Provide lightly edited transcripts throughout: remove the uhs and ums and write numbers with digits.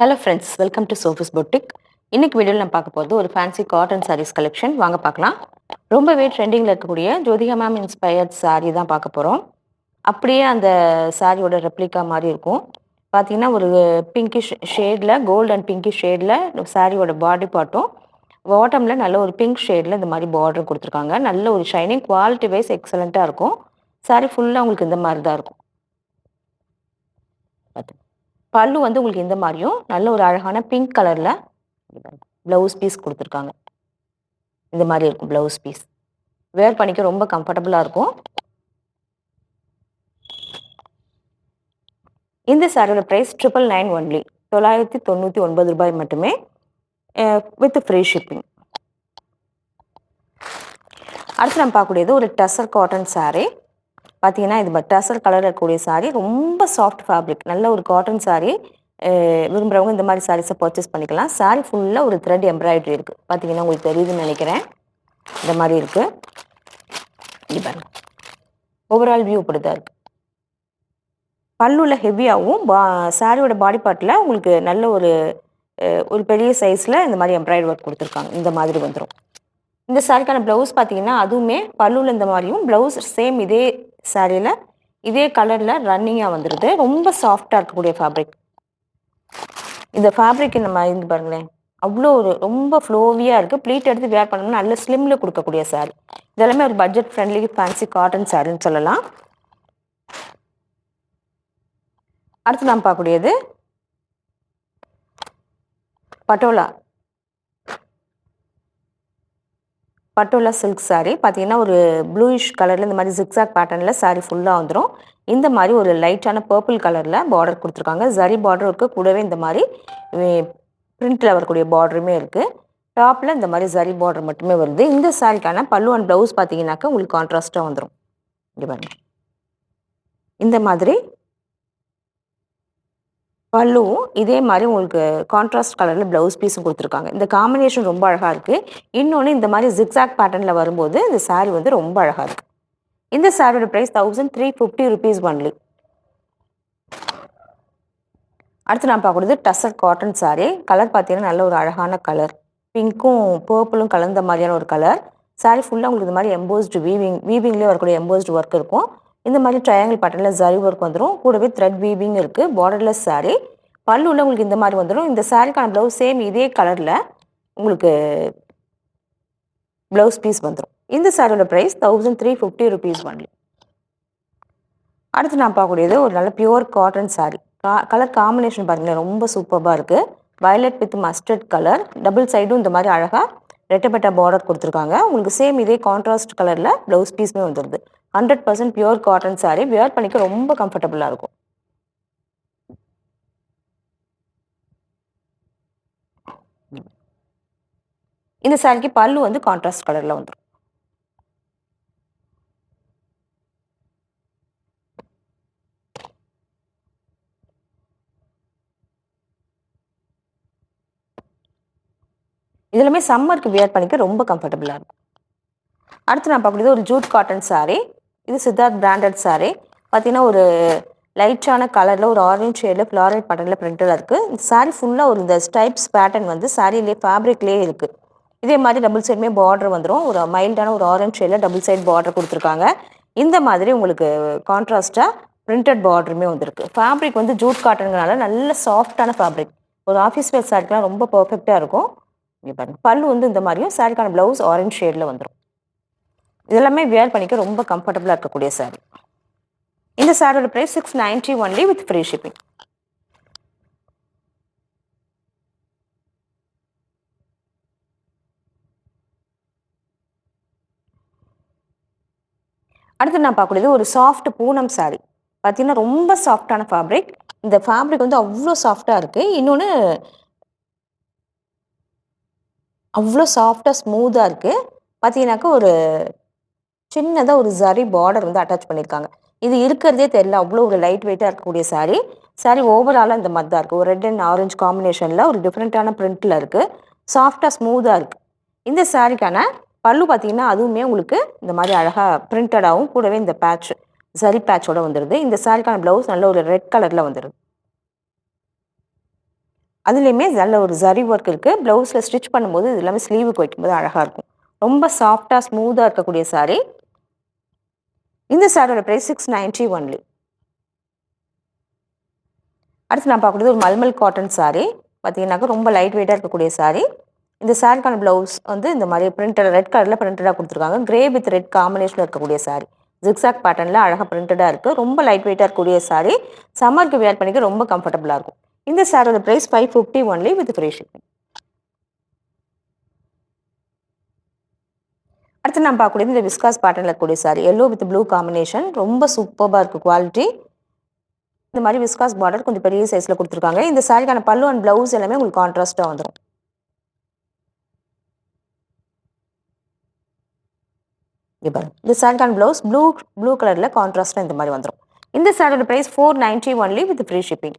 Hello friends, welcome to Sophie's boutique. இன்னைக்கு வீடியோவில் நம்ம பார்க்க போகிறது ஒரு ஃபேன்சி காட்டன் சாரீஸ் கலெக்ஷன். வாங்க பார்க்கலாம். ரொம்பவே ட்ரெண்டிங்கில் இருக்கக்கூடிய ஜோதிகா மேம் இன்ஸ்பயர்ட் சாரீ தான் பார்க்க போகிறோம். அப்படியே அந்த சாரியோட ரெப்ளிகா மாதிரி இருக்கும். பார்த்தீங்கன்னா ஒரு பிங்கிஷ் ஷேடில், கோல்டு அண்ட் பிங்கிஷ் ஷேடில் சாரியோட பாடி பார்ட்டும், பாட்டமில் நல்ல ஒரு பிங்க் ஷேடில் இந்த மாதிரி பார்டர் கொடுத்துருக்காங்க. நல்ல ஒரு ஷைனிங், குவாலிட்டி வைஸ் எக்ஸலண்ட்டாக இருக்கும். சாரீ ஃபுல்லாக உங்களுக்கு இந்த மாதிரி தான் இருக்கும். பல்லு வந்து உங்களுக்கு இந்த மாதிரியும் நல்ல ஒரு அழகான பிங்க் கலர்ல பிளவுஸ் பீஸ் கொடுத்துருக்காங்க. இந்த மாதிரி இருக்கும் பிளவுஸ் பீஸ். வேர் பண்ணிக்க ரொம்ப கம்ஃபர்டபுளா இருக்கும். இந்த சாரியோட பிரைஸ் 999 ஒன்லி, 999 ரூபாய் மட்டுமே, வித் ஃப்ரீ ஷிப்பிங். அடுத்து நம்ம பார்க்கக்கூடியது ஒரு டசர் காட்டன் சாரீ. பார்த்தீங்கன்னா இது டசர் கலர் இருக்கக்கூடிய சாரீ, ரொம்ப சாஃப்ட் ஃபேப்ரிக், நல்ல ஒரு காட்டன் சாரீ. விரும்புகிறவங்க இந்த மாதிரி சாரீஸை பர்ச்சேஸ் பண்ணிக்கலாம். சாரீ ஃபுல்லாக ஒரு த்ரெட் எம்ப்ராய்டரி இருக்குது. பார்த்தீங்கன்னா உங்களுக்கு தெரியுதுன்னு நினைக்கிறேன். இந்த மாதிரி இருக்குது. இது பாருங்க, ஓவரால் வியூ இப்படி தான் இருக்குது. பல்லுல ஹெவியாகவும், சாரியோட பாடி பார்ட்டில் உங்களுக்கு நல்ல ஒரு பெரிய சைஸில் இந்த மாதிரி எம்ப்ராய்டரி ஒர்க் கொடுத்துருக்காங்க. இந்த மாதிரி வந்துடும். இந்த சாரிக்கான ப்ளவுஸ் பார்த்தீங்கன்னா அதுவுமே பல்லுவில் இந்த மாதிரியும், ப்ளவுஸ் சேம் இதே சாரியில் இதே கலரில் ரன்னிங்காக வந்துடுது. ரொம்ப சாஃப்டாக இருக்கக்கூடிய ஃபேப்ரிக். இந்த ஃபேப்ரிக் நம்ம இருந்து பாருங்களேன், அவ்வளோ ஒரு ரொம்ப ஃப்ளோவியாக இருக்குது. ப்ளீட் எடுத்து வேர் பண்ணோம்னா நல்ல ஸ்லிம்மில் கொடுக்கக்கூடிய சாரி. இதெல்லாமே ஒரு பட்ஜெட் ஃப்ரெண்ட்லி ஃபேன்சி காட்டன் சாரின்னு சொல்லலாம். அடுத்து நாம் பார்க்கக்கூடியது பட்டோலா சில்க் சாரீ. பார்த்தீங்கன்னா ஒரு ப்ளூயிஷ் கலரில் இந்த மாதிரி ஜிக்ஸாக் பேட்டர்னில் சாரீ ஃபுல்லாக வந்துடும். இந்த மாதிரி ஒரு லைட்டான பர்பிள் கலரில் பார்டர் கொடுத்துருக்காங்க. ஜரி பார்டர் இருக்குது. கூடவே இந்த மாதிரி பிரிண்டில் வரக்கூடிய பார்டருமே இருக்குது. டாப்பில் இந்த மாதிரி ஜரி பார்டர் மட்டுமே வருது. இந்த சாரிக்கான பல்லு அண்ட் ப்ளவுஸ் பார்த்தீங்கன்னாக்கா உங்களுக்கு கான்ட்ராஸ்ட்டாக வந்துடும். இங்கே பாருங்க, இந்த மாதிரி பல்லுவும் இதே மாதிரி உங்களுக்கு கான்ட்ராஸ்ட் கலரில் ப்ளவுஸ் பீஸும் கொடுத்துருக்காங்க. இந்த காம்பினேஷன் ரொம்ப அழகாக இருக்குது. இன்னொன்று இந்த மாதிரி ஜிக்ஸாக் பேட்டர்னில் வரும்போது இந்த சாரீ வந்து ரொம்ப அழகாக இருக்குது. இந்த சாரியோட ப்ரைஸ் 1350 rupees ஒன்லி. அடுத்து நான் பார்க்கறது டசர் காட்டன் சாரீ. கலர் பார்த்தீங்கன்னா நல்ல ஒரு அழகான கலர், பிங்க்கும் பர்பிளும் கலந்த மாதிரியான ஒரு கலர். சாரீ ஃபுல்லாக உங்களுக்கு இந்த மாதிரி எம்போஸ்டு வீவிங்லேயே வரக்கூடிய எம்போஸ்டு ஒர்க் இருக்கும். இந்த மாதிரி ட்ரையாங்கிள் பேட்டர்னில் ஜரி ஒர்க் வந்துடும். கூடவே த்ரெட் வீவிங் இருக்குது. பார்டர்லெஸ் சாரீ. பல்லுவில் உங்களுக்கு இந்த மாதிரி வந்துடும். இந்த சாரீக்கான ப்ளவுஸ் சேம் இதே கலரில் உங்களுக்கு ப்ளவுஸ் பீஸ் வந்துடும். இந்த சாரியோட ப்ரைஸ் 1350 rupees ஒன்லி. அடுத்து நான் பார்க்கக்கூடியது ஒரு நல்ல pure cotton sari. Colour combination பாருங்களேன், ரொம்ப சூப்பராக இருக்குது. Violet with mustard colour. Double சைடும் இந்த மாதிரி அழகாக ரெட்டப்பட்ட பார்டர் கொடுத்துருக்காங்க. உங்களுக்கு சேம் இதே கான்ட்ராஸ்ட் கலரில் ப்ளவுஸ் பீஸுமே வந்துடுது. 100% பியூர் காட்டன் சாரீ. வியர் பண்ணிக்க ரொம்ப கம்ஃபர்டபுளாக இருக்கும். இந்த சாரிக்கு பல்லு வந்து கான்ட்ராஸ்ட் கலரில் வந்துடும். இதெல்லாமே சம்மருக்கு வியர் பண்ணிக்க ரொம்ப கம்ஃபர்டபுளாக இருக்கும். அடுத்து நான் பார்க்கக்கூடியது ஒரு ஜூட் காட்டன் சாரீ. இது சித்தார்த் பிராண்டட் சாரீ. பார்த்தீங்கன்னா ஒரு லைட்டான கலரில் ஒரு ஆரஞ்ச் ஷேடில் ஃப்ளாரல் பேட்டர்னில் பிரிண்டில் இருக்குது. இந்த சாரீ ஃபுல்லாக ஒரு இந்த ஸ்டைப்ஸ் பேட்டர்ன் வந்து சாரீலே ஃபேப்ரிக்லேயே இருக்குது. இதே மாதிரி டபுள் சைடுமே பார்டர் வந்துடும். ஒரு மைல்டான ஒரு ஆரஞ்ச் ஷேடில் டபுள் சைட் பார்டர் கொடுத்துருக்காங்க. இந்த மாதிரி உங்களுக்கு கான்ட்ராஸ்ட்டாக பிரிண்டட் பார்டருமே வந்துருக்கு. ஃபேப்ரிக் வந்து ஜூட் காட்டனுங்கனால நல்ல சாஃப்டான ஃபேப்ரிக். ஒரு ஆஃபீஸ் வேர் சாரிக்கெலாம் ரொம்ப பர்ஃபெக்டாக இருக்கும். இங்கே பாருங்கள், பல்லு வந்து இந்த மாதிரியும், சாரிக்கான ப்ளவுஸ் ஆரஞ்ச் ஷேடில் வந்துடும். இதெல்லாமே வியர் பண்ணிக்க ரொம்ப கம்ஃபர்டபுளாக இருக்கக்கூடிய சாரீ. இந்த சாரியோட price 690 only with free shipping. அடுத்து நான் பார்க்கக்கூடியது ஒரு சாஃப்ட் பூனம் சாரீ. பார்த்தீங்கன்னா ரொம்ப சாஃப்டான ஃபேப்ரிக். இந்த ஃபேப்ரிக் வந்து அவ்வளோ சாஃப்டாக இருக்குது. இன்னொன்று அவ்வளோ சாஃப்டாக ஸ்மூத்தாக இருக்குது. பார்த்தீங்கன்னாக்கா ஒரு சின்னதாக ஒரு ஜரி பார்டர் வந்து அட்டாச் பண்ணியிருக்காங்க. இது இருக்கிறதே தெரியல, அவ்வளோ ஒரு லைட் வெயிட்டாக இருக்கக்கூடிய சாரீ. சாரீ ஓவராலாக இந்த மாதிரி தான் இருக்குது. ஒரு ரெட் அண்ட் ஆரஞ்சு காம்பினேஷனில் ஒரு டிஃப்ரெண்ட்டான பிரிண்டில் இருக்குது. சாஃப்டாக ஸ்மூத்தாக இருக்குது. இந்த சாரீக்கான பல்லு பார்த்தீங்கன்னா அதுவுமே உங்களுக்கு இந்த மாதிரி அழகாக பிரிண்டடாகவும், கூடவே இந்த பேட்ச் ஜரி பேட்சோட வந்துடுது. இந்த சாரீக்கான ப்ளவுஸ் நல்ல ஒரு ரெட் கலரில் வந்துடுது. அதுலேயுமே நல்ல ஒரு ஜரி ஒர்க் இருக்குது. ப்ளவுஸில் ஸ்டிச் பண்ணும்போது இது எல்லாமே ஸ்லீவுக்கு வைக்கும்போது அழகாக இருக்கும். ரொம்ப சாஃப்டாக ஸ்மூத்தாக இருக்கக்கூடிய சாரீ. இந்த சாரியோட ப்ரைஸ் 690 ஒன்லி. அடுத்து நான் பார்க்கக்கூடியது ஒரு மல்மல் காட்டன் சாரீ. பார்த்தீங்கன்னாக்கா ரொம்ப லைட் வெயிட்டாக இருக்கக்கூடிய சாரீ. இந்த சாரிக்கான ப்ளவுஸ் வந்து இந்த மாதிரி பிரிண்டட் ரெட் கலரில் பிரிண்டடாக கொடுத்துருக்காங்க. கிரே வித் ரெட் காம்பினேஷனில் இருக்கக்கூடிய சாரீ. ஜிக்ஸாக் பேட்டர்னில் அழகாக பிரிண்டடாக இருக்குது. ரொம்ப லைட் வெயிட்டாக இருக்கக்கூடிய சாரீ. சம்மருக்கு வியர் பண்ணிக்க ரொம்ப கம்ஃபர்டபுளாக இருக்கும். இந்த சாரியோட price 550 only with free shipping. அடுத்து நான் பார்க்கக்கூடியது இந்த விஸ்காஸ் பேட்டர்னில் இருக்கக்கூடிய sari. Yellow with blue combination. ரொம்ப சூப்பராக இருக்குது குவாலிட்டி. இந்த மாதிரி விஸ்காஸ் பார்டர் கொஞ்சம் பெரிய சைஸில் கொடுத்துருக்காங்க. இந்த சாரிக்கான பல்லு அண்ட் ப்ளவுஸ் எல்லாமே உங்களுக்கு கான்ட்ராஸ்ட்டாக வந்துடும். இந்த சாரிக்கான ப்ளவுஸ் ப்ளூ கலரில் கான்ட்ராஸ்ட்டாக இந்த மாதிரி வந்துடும். இந்த சாரியோட price 490 only with free shipping.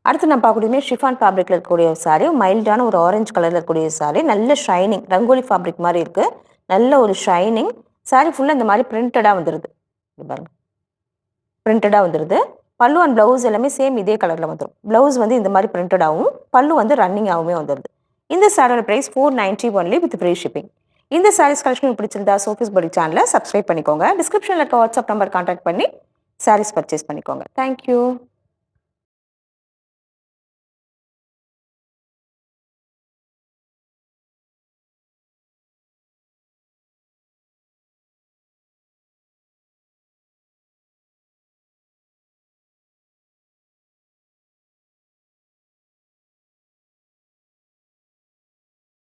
அடுத்து நான் பார்க்கக்கூடியது ஷிஃபான் ஃபேப்ரிக்கில் இருக்கக்கூடிய சாரீ. மைல்டான ஒரு ஆரஞ்சு கலரில் இருக்கக்கூடிய சாரீ. நல்ல ஷைனிங் ரங்கோலி ஃபேப்ரிக் மாதிரி இருக்குது. நல்ல ஒரு ஷைனிங் சாரீ. ஃபுல்லாக இந்த மாதிரி பிரிண்டடாக வந்துடுது. பாருங்க, பிரிண்டடாக வந்துடுது. பல்லு அண்ட் ப்ளவுஸ் எல்லாமே சேம் இதே கலரில் வந்துடும். ப்ளவுஸ் வந்து இந்த மாதிரி பிரிண்டடாகவும் பல்லு வந்து ரன்னிங்காகவுமே வந்துடுது. இந்த சாரியோட price 490 only with free shipping. இந்த சாரீஸ் கலெக்ஷன் பிடிச்சிருந்தா சோஃபிஸ் படி சேனலை சப்ஸ்கிரைப் பண்ணிக்கோங்க. டிஸ்கிரிப்ஷனில் இருக்க வாட்ஸ்அப் நம்பர் கான்டாக்ட் பண்ணி சாரீஸ் பர்ச்சேஸ் பண்ணிக்கோங்க. தேங்க்யூ.